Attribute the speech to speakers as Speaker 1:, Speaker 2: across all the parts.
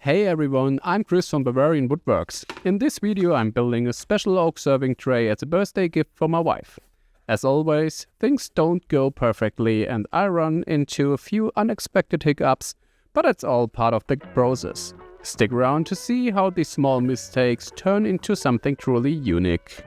Speaker 1: Hey everyone, I'm Chris from Bavarian Woodworks. In this video I'm building a special oak serving tray as a birthday gift for my wife. As always, things don't go perfectly and I run into a few unexpected hiccups, but it's all part of the process. Stick around to see how these small mistakes turn into something truly unique.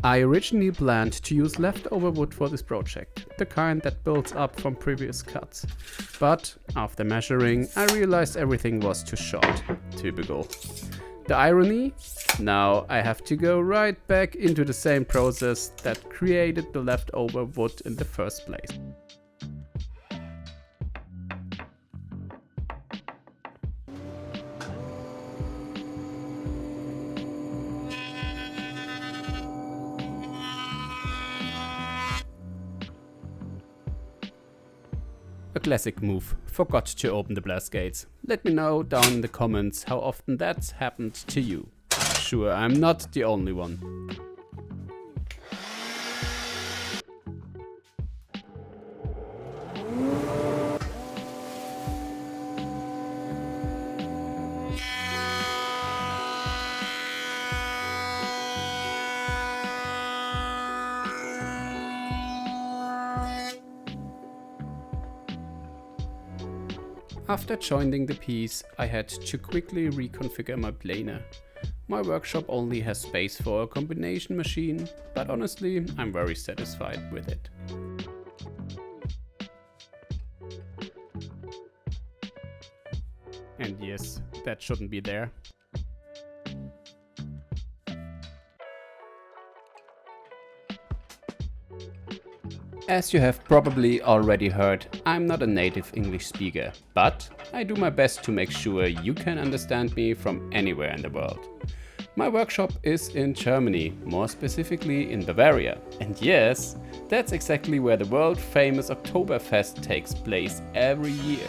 Speaker 1: I originally planned to use leftover wood for this project, the kind that builds up from previous cuts. But after measuring, I realized everything was too short. Typical. The irony? Now I have to go right back into the same process that created the leftover wood in the first place. A classic move. Forgot to open the blast gates. Let me know down in the comments how often that's happened to you. Sure, I'm not the only one. After joining the piece, I had to quickly reconfigure my planer. My workshop only has space for a combination machine, but honestly, I'm very satisfied with it. And yes, that shouldn't be there. As you have probably already heard, I'm not a native English speaker, but I do my best to make sure you can understand me from anywhere in the world. My workshop is in Germany, more specifically in Bavaria. And yes, that's exactly where the world famous Oktoberfest takes place every year.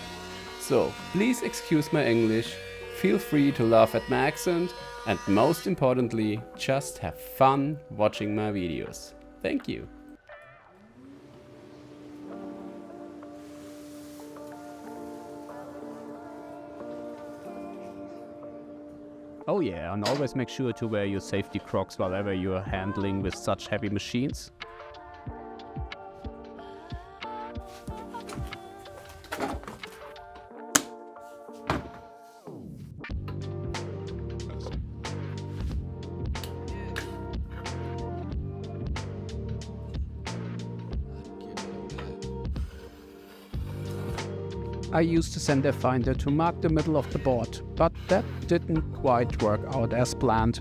Speaker 1: So please excuse my English, feel free to laugh at my accent, and most importantly, just have fun watching my videos. Thank you. Oh yeah, and always make sure to wear your safety Crocs whenever you are handling with such heavy machines. I used a center finder to mark the middle of the board, but that didn't quite work out as planned.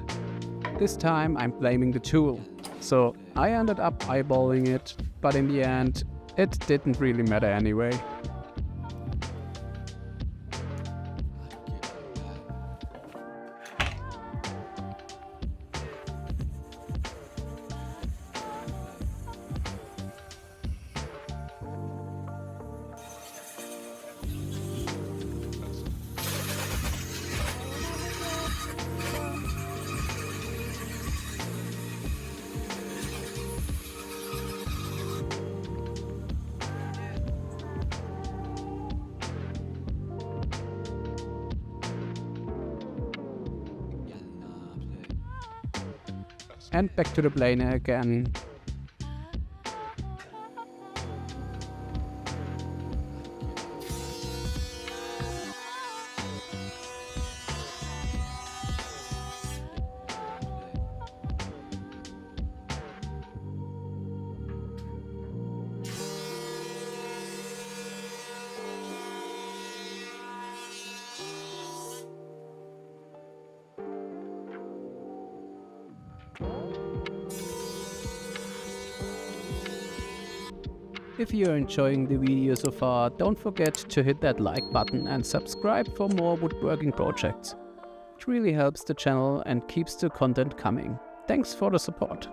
Speaker 1: This time I'm blaming the tool, so I ended up eyeballing it, but in the end it didn't really matter anyway. And back to the planer again. If you're enjoying the video so far, don't forget to hit that like button and subscribe for more woodworking projects. It really helps the channel and keeps the content coming. Thanks for the support.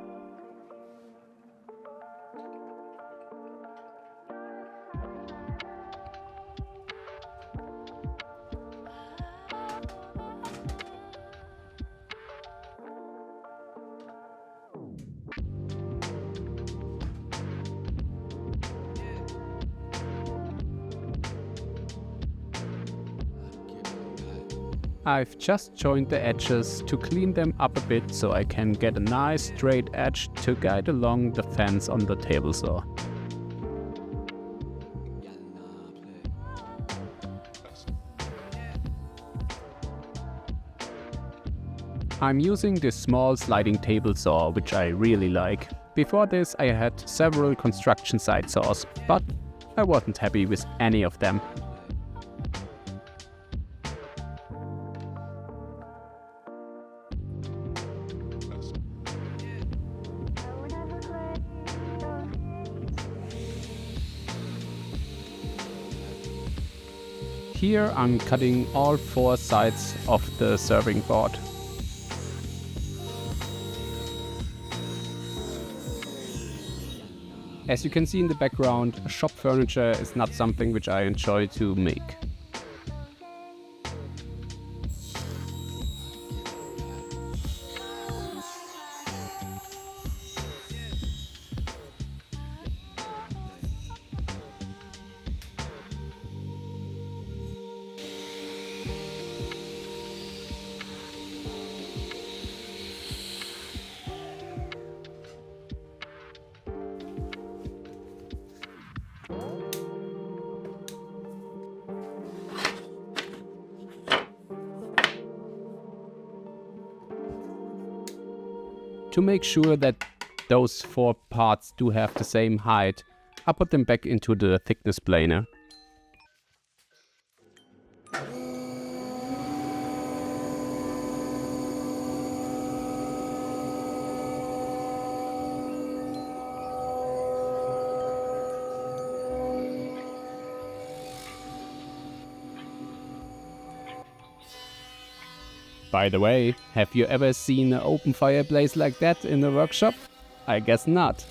Speaker 1: I've just joined the edges to clean them up a bit so I can get a nice straight edge to guide along the fence on the table saw. I'm using this small sliding table saw, which I really like. Before this I had several construction site saws, but I wasn't happy with any of them. Here I'm cutting all 4 sides of the serving board. As you can see in the background, shop furniture is not something which I enjoy to make. To make sure that those 4 parts do have the same height, I put them back into the thickness planer. By the way, have you ever seen an open fireplace like that in a workshop? I guess not.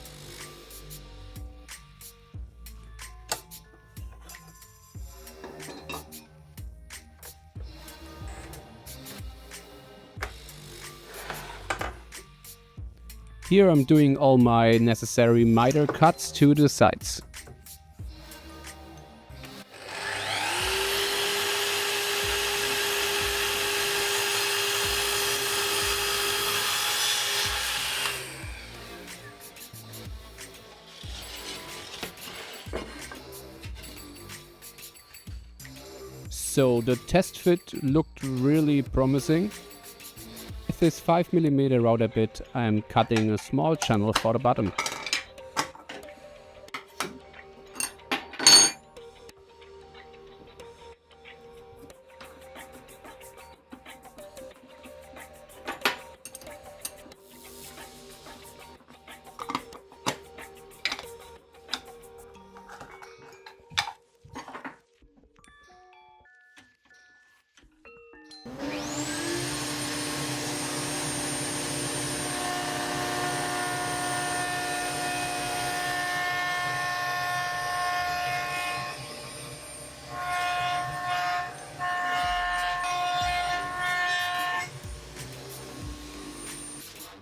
Speaker 1: Here I'm doing all my necessary miter cuts to the sides. So the test fit looked really promising. With this 5mm router bit, I'm cutting a small channel for the bottom.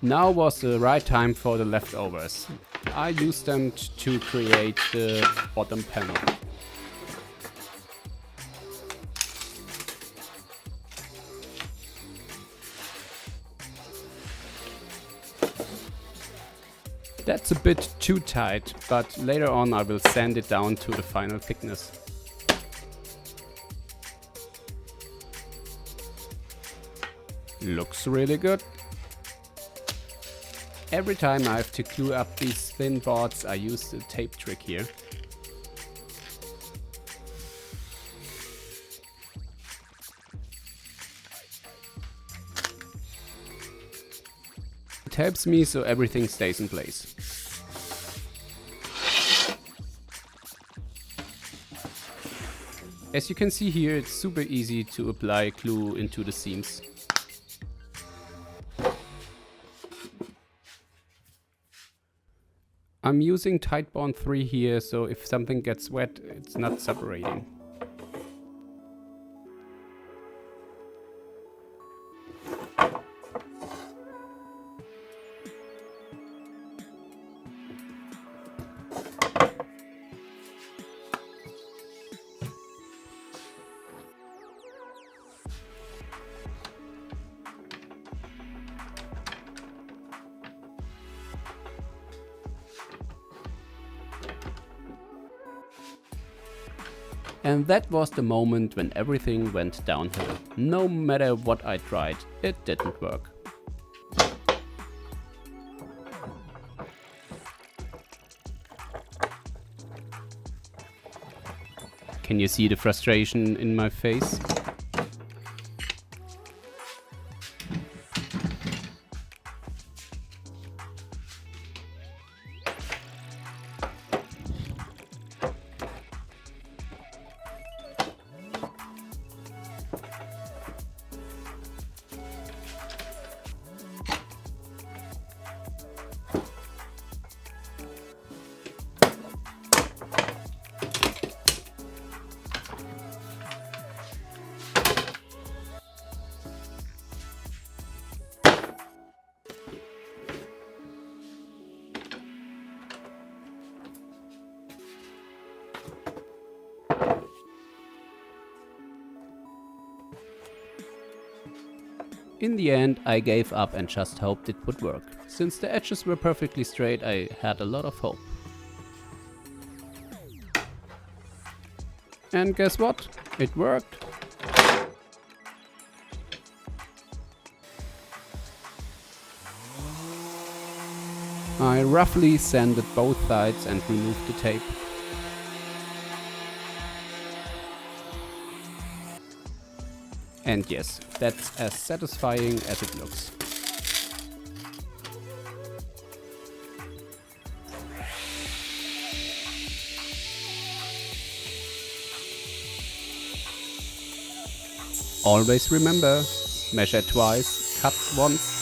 Speaker 1: Now was the right time for the leftovers. I used them to create the bottom panel. That's a bit too tight, but later on I will sand it down to the final thickness. Looks really good. Every time I have to glue up these thin boards, I use the tape trick here. It helps me so everything stays in place. As you can see here, it's super easy to apply glue into the seams. I'm using Titebond 3 here, so if something gets wet, it's not separating. And that was the moment when everything went downhill. No matter what I tried, it didn't work. Can you see the frustration in my face? In the end, I gave up and just hoped it would work. Since the edges were perfectly straight, I had a lot of hope. And guess what? It worked. I roughly sanded both sides and removed the tape. And yes, that's as satisfying as it looks. Always remember, measure twice, cut once.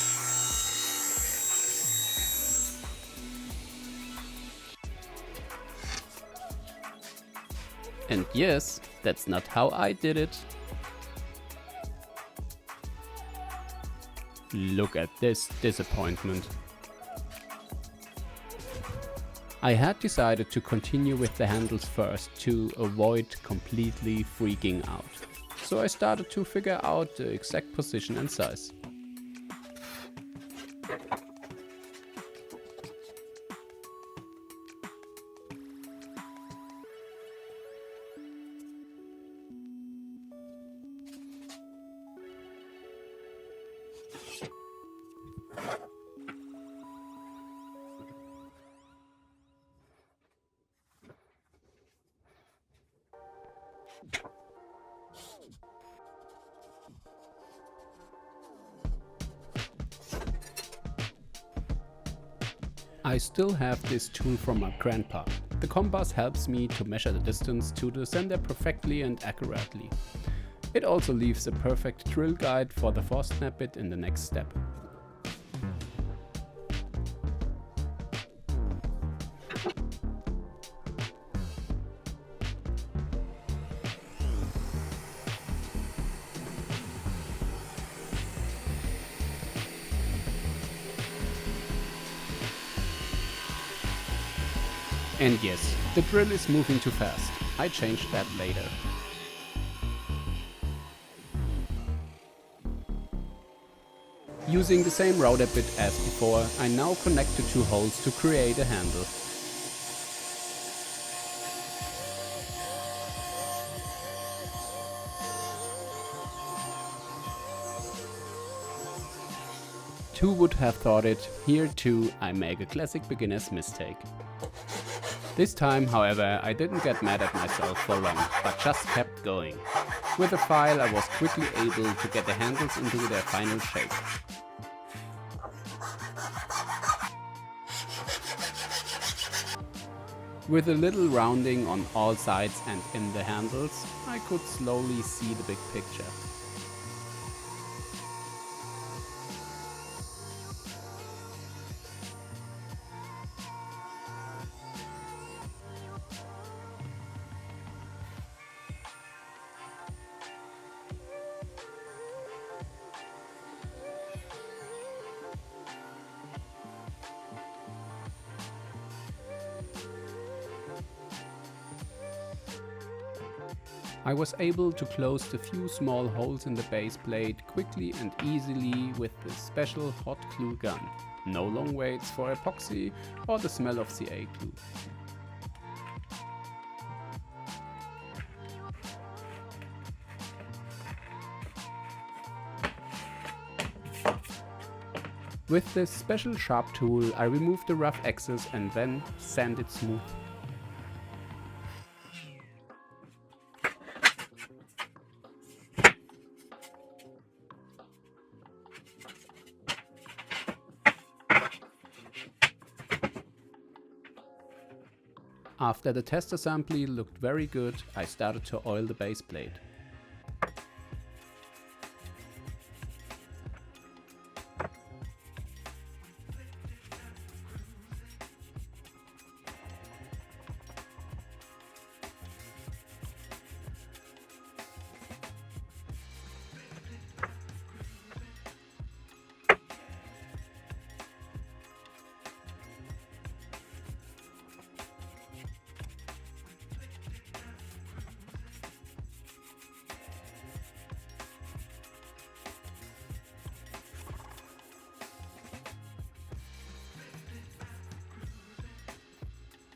Speaker 1: And yes, that's not how I did it. Look at this disappointment. I had decided to continue with the handles first to avoid completely freaking out. So I started to figure out the exact position and size. I still have this tool from my grandpa. The compass helps me to measure the distance to the sender perfectly and accurately. It also leaves a perfect drill guide for the force snap bit in the next step. And yes, the drill is moving too fast. I changed that later. Using the same router bit as before, I now connect the two holes to create a handle. Who would have thought it? Here too, I make a classic beginner's mistake. This time, however, I didn't get mad at myself for long, but just kept going. With a file, I was quickly able to get the handles into their final shape. With a little rounding on all sides and in the handles, I could slowly see the big picture. I was able to close the few small holes in the base plate quickly and easily with the special hot glue gun. No long waits for epoxy or the smell of CA glue. With this special sharp tool, I remove the rough excess and then sand it smooth. After the test assembly looked very good, I started to oil the base plate.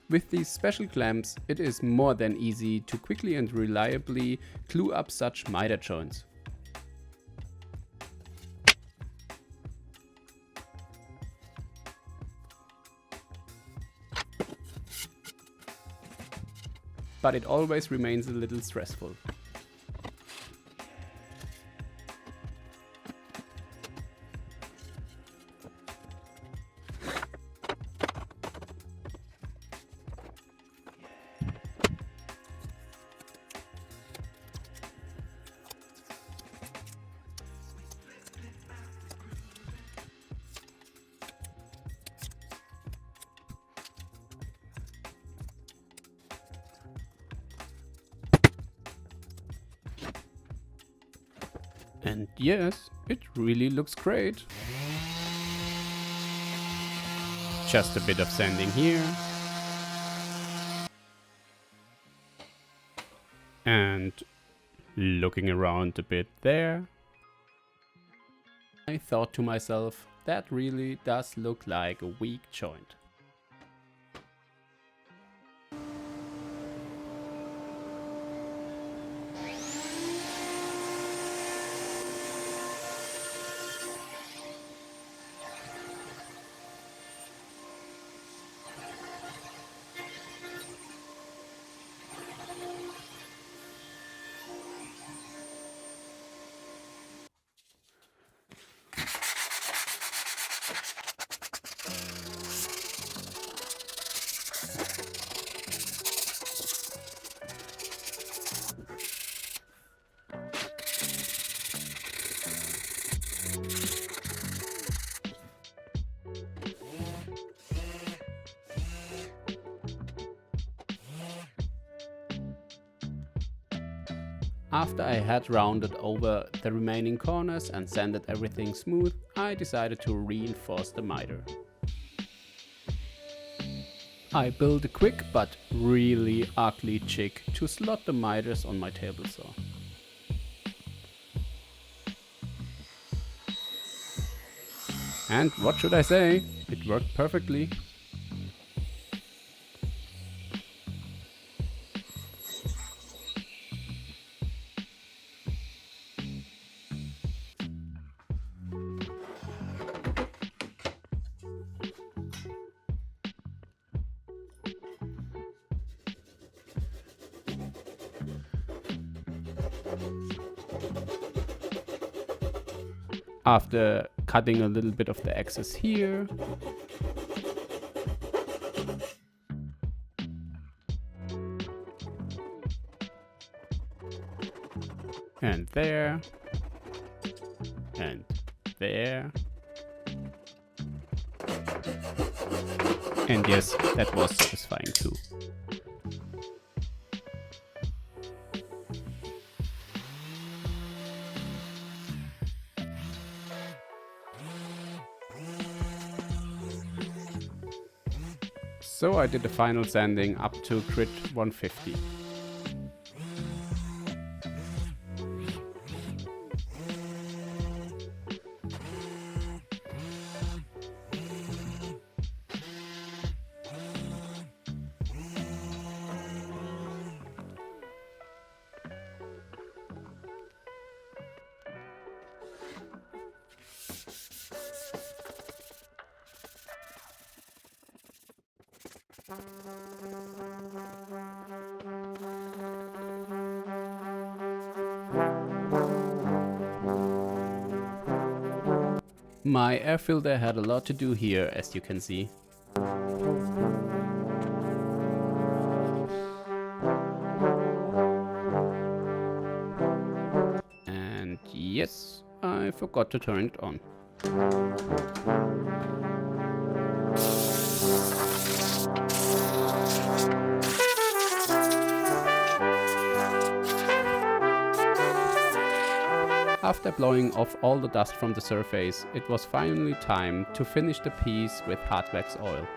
Speaker 1: With these special clamps, it is more than easy to quickly and reliably glue up such miter joints. But it always remains a little stressful. And yes, it really looks great. Just a bit of sanding here. And looking around a bit there. I thought to myself, that really does look like a weak joint. After I had rounded over the remaining corners and sanded everything smooth, I decided to reinforce the miter. I built a quick but really ugly jig to slot the miters on my table saw. And what should I say? It worked perfectly. After cutting a little bit of the excess here, and there, and there, and yes, that was satisfying too. So I did the final sanding up to grit 150. My air filter had a lot to do here, as you can see. And yes, I forgot to turn it on. After blowing off all the dust from the surface, it was finally time to finish the piece with hard wax oil.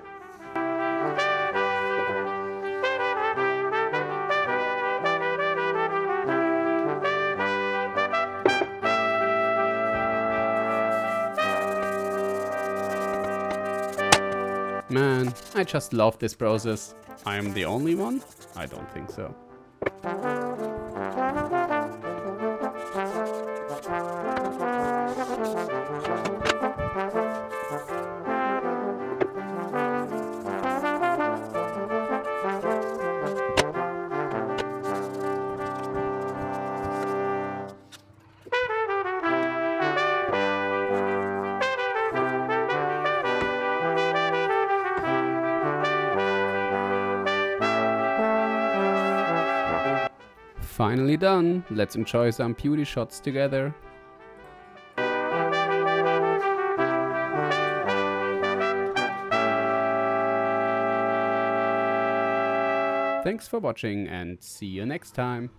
Speaker 1: Man, I just love this process. I am the only one? I don't think so. Finally done, let's enjoy some beauty shots together. Thanks for watching and see you next time.